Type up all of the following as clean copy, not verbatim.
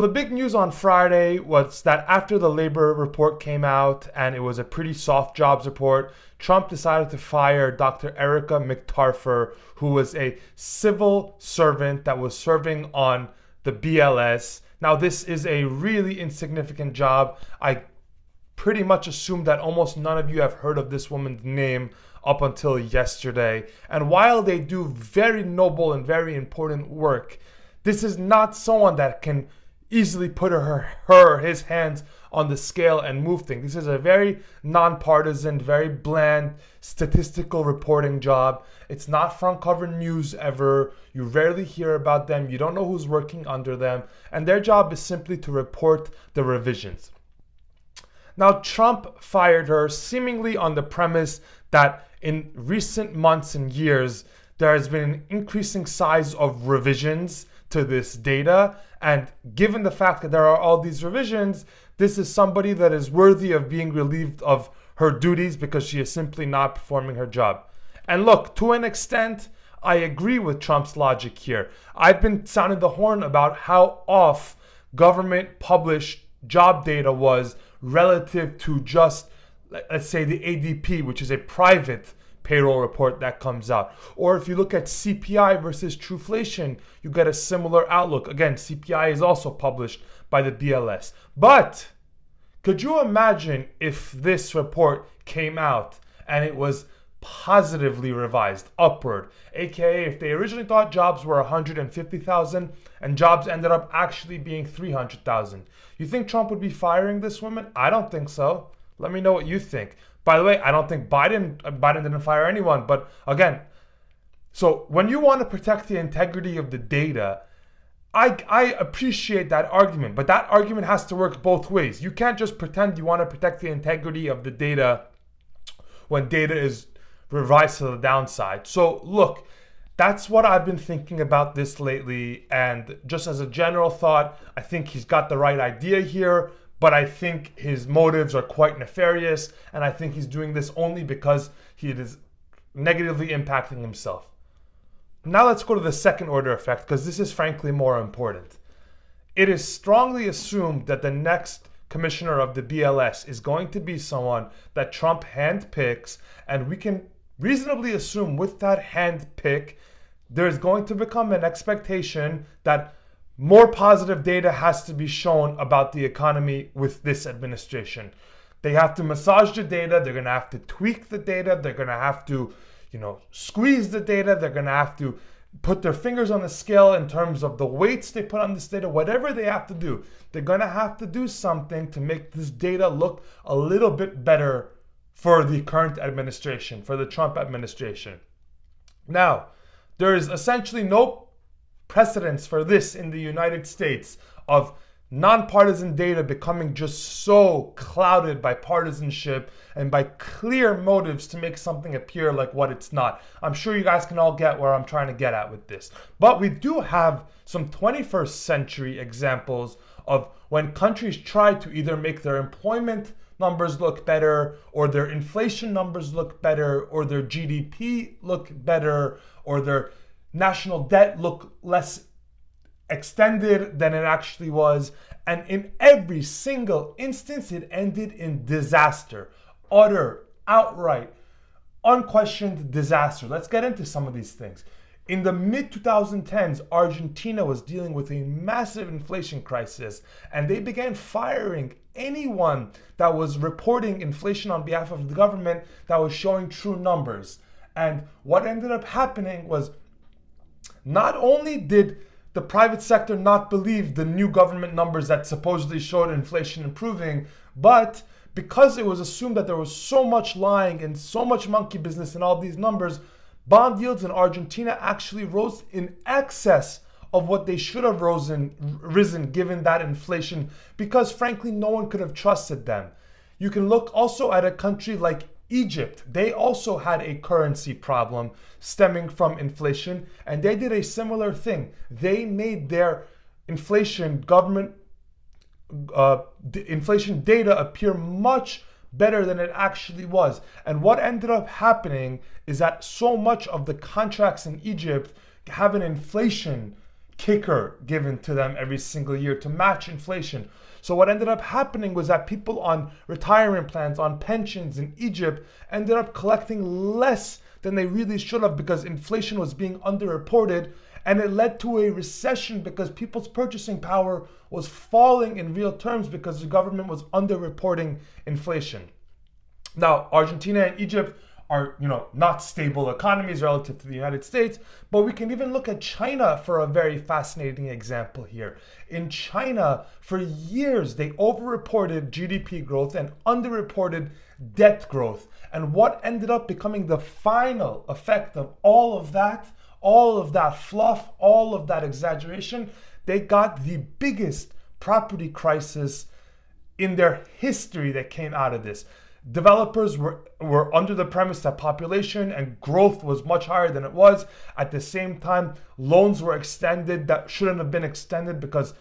The big news on Friday was that after the labor report came out, and it was a pretty soft jobs report, Trump decided to fire Dr. Erika McEntarfer, who was a civil servant that was serving on the BLS. Now, this is a really insignificant job. I pretty much assume that almost none of you have heard of this woman's name up until yesterday. And while they do very noble and very important work, this is not someone that can easily put his hands on the scale and move things. This is a very nonpartisan, very bland statistical reporting job. It's not front cover news ever. You rarely hear about them. You don't know who's working under them. And their job is simply to report the revisions. Now, Trump fired her seemingly on the premise that in recent months and years, there has been an increasing size of revisions to this data. And given the fact that there are all these revisions, this is somebody that is worthy of being relieved of her duties because she is simply not performing her job. And look, to an extent, I agree with Trump's logic here. I've been sounding the horn about how off government published job data was relative to just, let's say, the ADP, which is a private payroll report that comes out. Or if you look at CPI versus Truflation, you get a similar outlook. Again, CPI is also published by the BLS. But could you imagine if this report came out and it was positively revised upward, aka if they originally thought jobs were 150,000 and jobs ended up actually being 300,000? You think Trump would be firing this woman? I don't think so. Let me know what you think. By the way, I don't think Biden didn't fire anyone. But again, so when you want to protect the integrity of the data, I appreciate that argument. But that argument has to work both ways. You can't just pretend you want to protect the integrity of the data when data is revised to the downside. So look, that's what I've been thinking about this lately. And just as a general thought, I think he's got the right idea here. But I think his motives are quite nefarious, and I think he's doing this only because he is negatively impacting himself. Now let's go to the second order effect, because this is frankly more important. It is strongly assumed that the next commissioner of the BLS is going to be someone that Trump handpicks, and we can reasonably assume with that handpick, there's going to become an expectation that more positive data has to be shown about the economy with this administration. They have to massage the data. They're going to have to tweak the data. They're going to have to, squeeze the data. They're going to have to put their fingers on the scale in terms of the weights they put on this data. Whatever they have to do, they're going to have to do something to make this data look a little bit better for the current administration, for the Trump administration. Now, there is essentially no precedence for this in the United States of nonpartisan data becoming just so clouded by partisanship and by clear motives to make something appear like what it's not. I'm sure you guys can all get where I'm trying to get at with this. But we do have some 21st century examples of when countries try to either make their employment numbers look better, or their inflation numbers look better, or their GDP look better, or their national debt look less extended than it actually was. And in every single instance, it ended in disaster. Utter, outright, unquestioned disaster. Let's get into some of these things. In the mid-2010s, Argentina was dealing with a massive inflation crisis, and they began firing anyone that was reporting inflation on behalf of the government that was showing true numbers. And what ended up happening was, not only did the private sector not believe the new government numbers that supposedly showed inflation improving, but because it was assumed that there was so much lying and so much monkey business in all these numbers, bond yields in Argentina actually rose in excess of what they should have risen given that inflation, because frankly, no one could have trusted them. You can look also at a country like Egypt. They also had a currency problem stemming from inflation, and they did a similar thing. They made their inflation inflation data appear much better than it actually was. And what ended up happening is that so much of the contracts in Egypt have an inflation kicker given to them every single year to match inflation. So what ended up happening was that people on retirement plans, on pensions in Egypt, ended up collecting less than they really should have because inflation was being underreported, and it led to a recession because people's purchasing power was falling in real terms because the government was underreporting inflation. Now, Argentina and Egypt are, not stable economies relative to the United States, but we can even look at China for a very fascinating example here. In China, for years, they overreported GDP growth and underreported debt growth. And what ended up becoming the final effect of all of that fluff, all of that exaggeration, they got the biggest property crisis in their history that came out of this. Developers were under the premise that population and growth was much higher than it was. At the same time, loans were extended that shouldn't have been extended because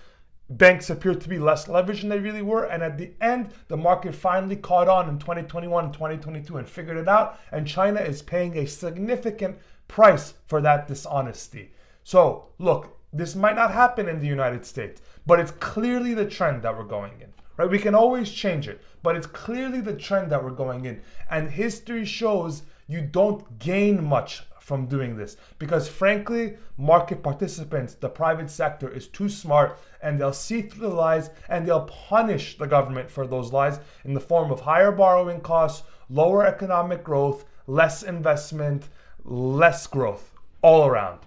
banks appeared to be less leveraged than they really were. And at the end, the market finally caught on in 2021 and 2022 and figured it out. And China is paying a significant price for that dishonesty. So look, this might not happen in the United States, but it's clearly the trend that we're going in. Right? We can always change it, but it's clearly the trend that we're going in. And history shows you don't gain much from doing this because frankly, market participants, the private sector is too smart and they'll see through the lies and they'll punish the government for those lies in the form of higher borrowing costs, lower economic growth, less investment, less growth all around.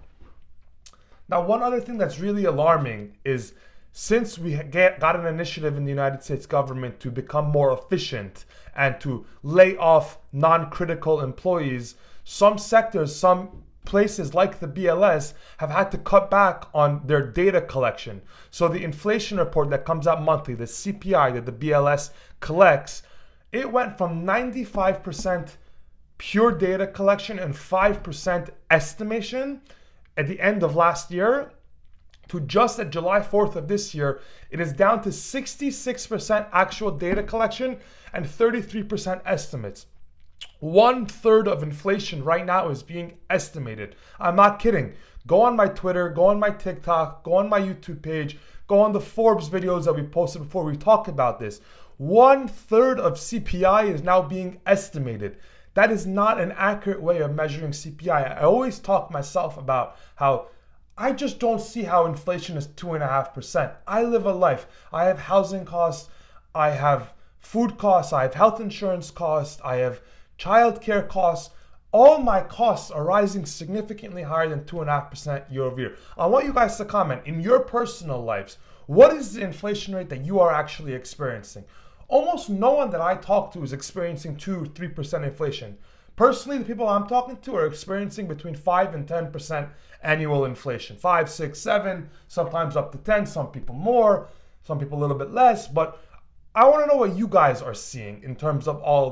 Now, one other thing that's really alarming is since we got an initiative in the United States government to become more efficient and to lay off non-critical employees, some sectors, some places like the BLS have had to cut back on their data collection. So the inflation report that comes out monthly, the CPI that the BLS collects, it went from 95% pure data collection and 5% estimation at the end of last year to just at July 4th of this year, it is down to 66% actual data collection and 33% estimates. 1/3 of inflation right now is being estimated. I'm not kidding. Go on my Twitter, go on my TikTok, go on my YouTube page, go on the Forbes videos that we posted before we talk about this. 1/3 of CPI is now being estimated. That is not an accurate way of measuring CPI. I always talk myself about how I just don't see how inflation is 2.5%. I live a life. I have housing costs, I have food costs, I have health insurance costs, I have childcare costs. All my costs are rising significantly higher than 2.5% year over year. I want you guys to comment in your personal lives. What is the inflation rate that you are actually experiencing? Almost no one that I talk to is experiencing 2-3% inflation. Personally, the people I'm talking to are experiencing between 5 and 10% annual inflation. 5, 6, 7, sometimes up to 10, some people more, some people a little bit less. But I want to know what you guys are seeing in terms of all